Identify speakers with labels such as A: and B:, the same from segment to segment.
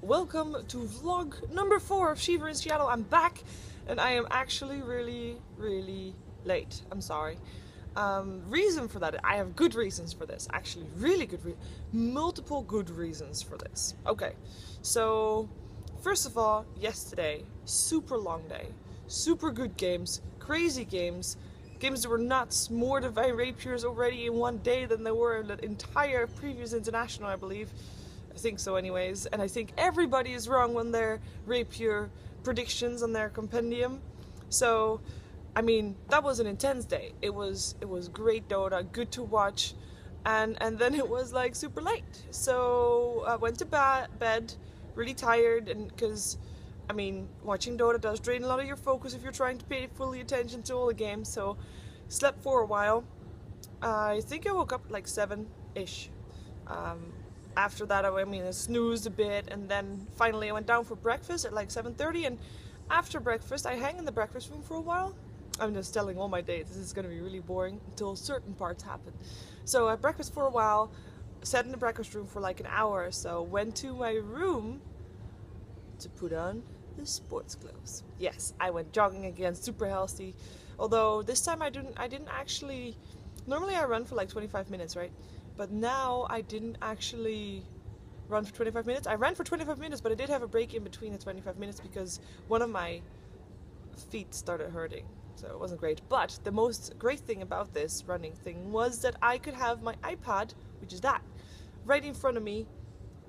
A: welcome to vlog number 4 of Sheever in Seattle. I'm back and I am actually really late. I'm sorry. Reason for that, I have good reasons for this, actually really good multiple good reasons for this. Okay, so first of all, yesterday, super long day, super good games, crazy games that were nuts, more divine rapiers already in one day than there were in the entire previous international, I believe. I think so anyways, and I think everybody is wrong on their rapier predictions on their compendium. So, I mean, that was an intense day. It was great Dota, good to watch, and then it was like super late. So I went to bed, really tired, and because I mean, watching Dota does drain a lot of your focus if you're trying to pay fully attention to all the games, so slept for a while. I think I woke up at like 7-ish. After that, I snoozed a bit, and then finally I went down for breakfast at like 7:30, and after breakfast I hang in the breakfast room for a while. I'm just telling all my days, this is going to be really boring until certain parts happen. So I breakfast for a while, sat in the breakfast room for like an hour or so, went to my room to put on the sports clothes. Yes, I went jogging again, super healthy. Although this time I didn't actually. Normally I run for like 25 minutes, right? But now I didn't actually run for 25 minutes. I ran for 25 minutes, but I did have a break in between the 25 minutes because one of my feet started hurting. So it wasn't great. But the most great thing about this running thing was that I could have my iPad, which is that, right in front of me,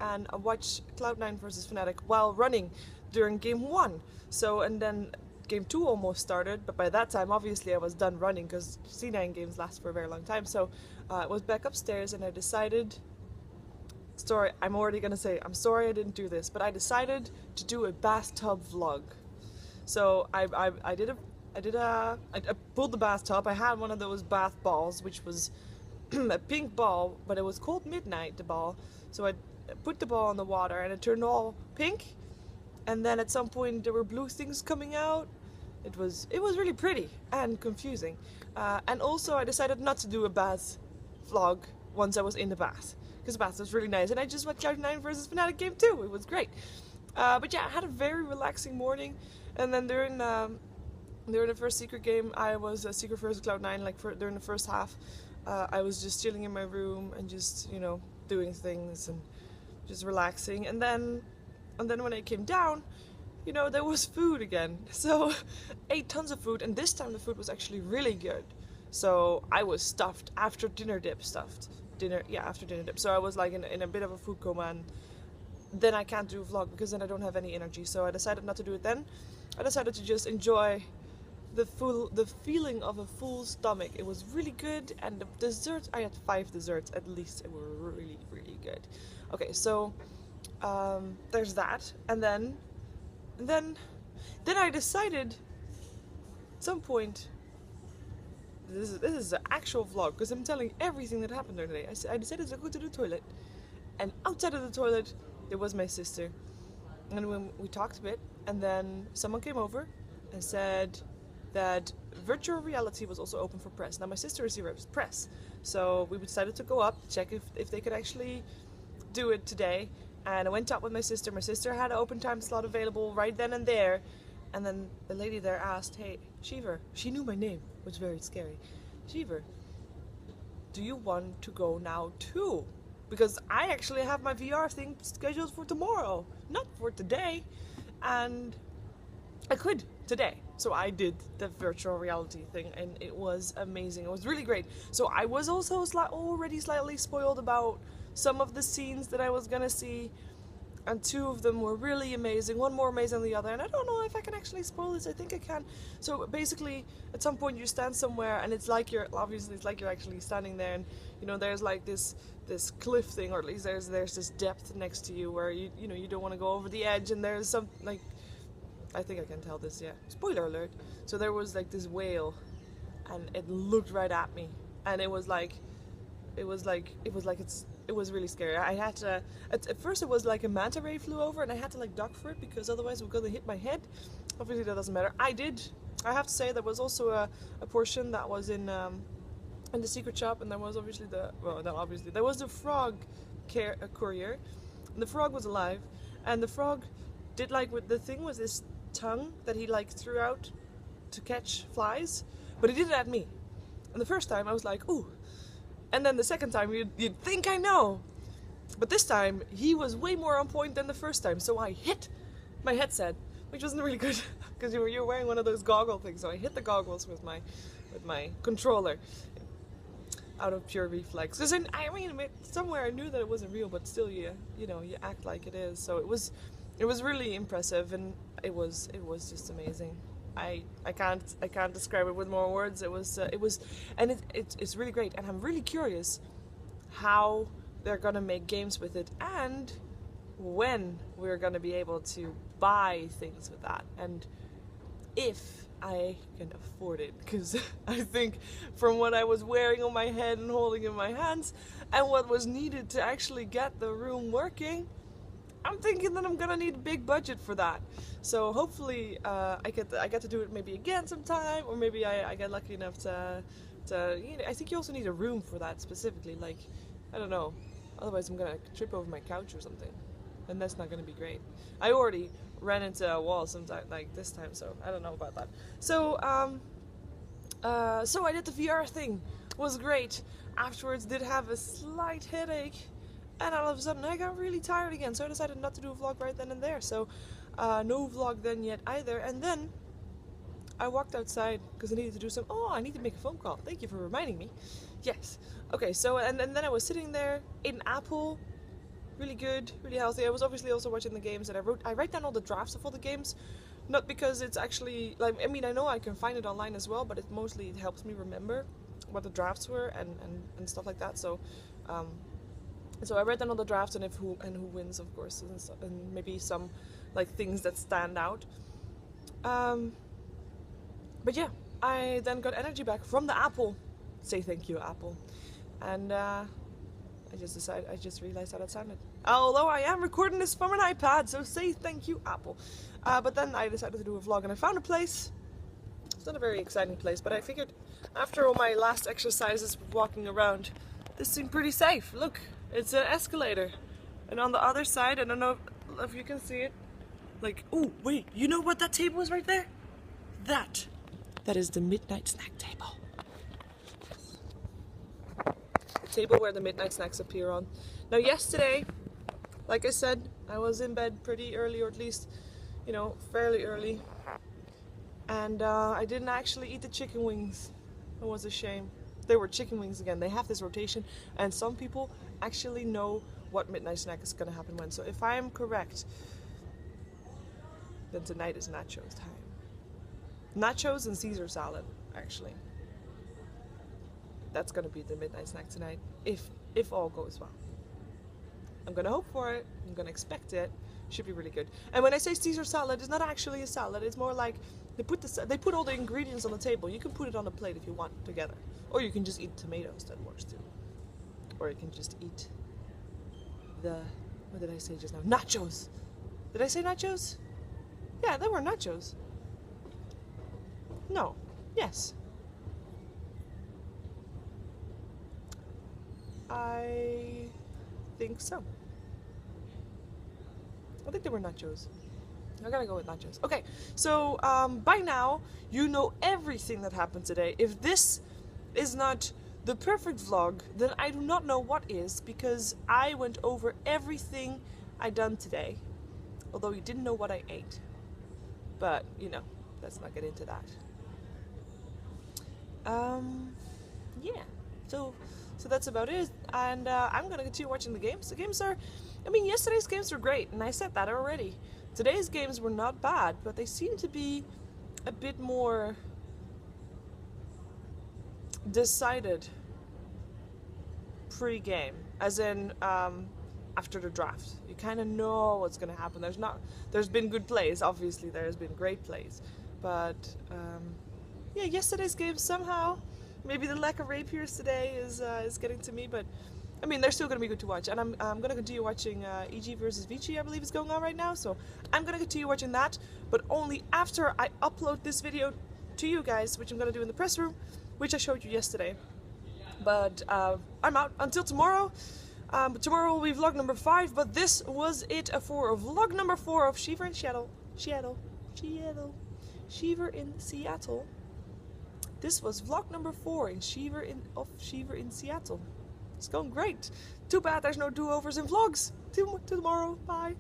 A: and watch Cloud9 versus Fnatic while running during game 1. So, and then game 2 almost started, but by that time obviously I was done running because C9 games last for a very long time. So I was back upstairs and I decided, I'm already gonna say, I'm sorry I didn't do this, but I decided to do a bathtub vlog. So I pulled the bathtub. I had one of those bath balls, which was a pink ball, but it was called Midnight, the ball. So I put the ball in the water and it turned all pink, and then at some point there were blue things coming out. It was really pretty and confusing, and also I decided not to do a bath vlog once I was in the bath, because the bath was really nice, and I just watched Cloud9 versus Fnatic game 2. It was great. But yeah, I had a very relaxing morning, and then during the first secret game, I was secret versus Cloud9. Like during the first half, I was just chilling in my room and just doing things and just relaxing. And then when I came down, there was food again. So ate tons of food, and this time the food was actually really good. So I was stuffed after dinner dip. After dinner dip. So I was like in a bit of a food coma, and then I can't do a vlog because then I don't have any energy. So I decided not to do it then. I decided to just enjoy the feeling of a full stomach. It was really good, and the desserts, I had 5 desserts at least. They were really good. Okay, so there's that, and then I decided at some point, this is an actual vlog because I'm telling everything that happened during the day. I decided to go to the toilet, and outside of the toilet there was my sister, and when we talked a bit, and then someone came over and said that virtual reality was also open for press. Now my sister is here at press, so we decided to go up, check if they could actually do it today. And I went up with my sister. My sister had an open time slot available right then and there. And then the lady there asked, "Hey, Sheever," she knew my name, it was very scary. "Sheever, do you want to go now too? Because I actually have my VR thing scheduled for tomorrow, not for today." And I could today. So I did the virtual reality thing, and it was amazing. It was really great. So I was also already slightly spoiled about some of the scenes that I was gonna see, and 2 of them were really amazing, one more amazing than the other, and I don't know if I can actually spoil this. I think I can. So basically, at some point you stand somewhere, and it's like you're actually standing there, and there's like this cliff thing, or at least there's this depth next to you where you don't want to go over the edge, and there's some, like, I think I can tell this, yeah. Spoiler alert. So there was like this whale, and it looked right at me, and it was really scary. I had to, at first it was like a manta ray flew over, and I had to like duck for it because otherwise it was gonna hit my head. Obviously that doesn't matter. I have to say there was also a portion that was in the secret shop, and there was there was the frog courier, and the frog was alive, and the frog did like with the thing was this tongue that he like threw out to catch flies, but he did it at me. And the first time I was like, ooh, and then the second time you'd think I know, but this time he was way more on point than the first time. So I hit my headset, which wasn't really good because you're wearing one of those goggle things. So I hit the goggles with my controller out of pure reflex. Because I mean, somewhere I knew that it wasn't real, but still, you know, you act like it is. So it was really impressive, and it was just amazing. I can't describe it with more words. And it's really great, and I'm really curious how they're gonna make games with it, and when we're gonna be able to buy things with that, and if I can afford it, because I think from what I was wearing on my head and holding in my hands and what was needed to actually get the room working, I'm thinking that I'm gonna need a big budget for that. So hopefully I get to do it maybe again sometime, or maybe I get lucky enough to you know, I think you also need a room for that specifically, like, I don't know, otherwise I'm gonna trip over my couch or something, and that's not gonna be great. I already ran into a wall sometime like this time, so I don't know about that. So so I did the VR thing, was great. Afterwards did have a slight headache, and all of a sudden I got really tired again, so I decided not to do a vlog right then and there. So no vlog then yet either. And then I walked outside because I needed to do some, I need to make a phone call. Thank you for reminding me. Yes. Okay, so and then I was sitting there, ate an apple, really good, really healthy. I was obviously also watching the games, and I write down all the drafts of all the games, not because it's actually, like, I mean, I know I can find it online as well, but it helps me remember what the drafts were and stuff like that. So so I write down all the drafts and who wins, of course, and maybe some like things that stand out. But yeah, I then got energy back from the apple. Say thank you, apple. And I just realized how that sounded. Although I am recording this from an iPad, so say thank you, Apple. But then I decided to do a vlog, and I found a place. It's not a very exciting place, but I figured after all my last exercises walking around, this seemed pretty safe. Look, it's an escalator. And on the other side, I don't know if you can see it, like, oh, wait, you know what that table is right there? That is the midnight snack table. Table where the midnight snacks appear on. Now yesterday, like I said, I was in bed pretty early, or at least, you know, fairly early, and I didn't actually eat the chicken wings. It was a shame. They were chicken wings again. They have this rotation, and some people actually know what midnight snack is gonna happen when. So if I am correct, then tonight is nachos time. Nachos and Caesar salad, actually. That's gonna be the midnight snack tonight, if all goes well. I'm gonna hope for it. I'm gonna expect it. Should be really good. And when I say Caesar salad, it's not actually a salad. It's more like they put all the ingredients on the table. You can put it on a plate if you want together, or you can just eat tomatoes. That works too. Or you can just eat what did I say just now? Nachos. Did I say nachos? Yeah, they were nachos. No. Yes. I think so. I think they were nachos. I gotta go with nachos. Okay, so by now you know everything that happened today. If this is not the perfect vlog, then I do not know what is, because I went over everything I done today. Although you didn't know what I ate. But, you know, let's not get into that. Yeah. So that's about it, and I'm gonna continue watching the games. The games are, I mean, yesterday's games were great, and I said that already. Today's games were not bad, but they seem to be a bit more decided pre-game, as in after the draft. You kind of know what's gonna happen. There's been good plays, obviously there's been great plays, but yeah, yesterday's game somehow, maybe the lack of rapiers today is getting to me, but I mean, they're still going to be good to watch. And I'm going to continue watching EG versus Vici, I believe is going on right now, so I'm going to continue watching that, but only after I upload this video to you guys, which I'm going to do in the press room, which I showed you yesterday. But I'm out until tomorrow. But tomorrow will be vlog number 5, but this was it for vlog number 4 of Sheever in Seattle. Sheever in Seattle. This was vlog number 4 in Sheever in Seattle. It's going great. Too bad there's no do-overs in vlogs. Till tomorrow. Bye.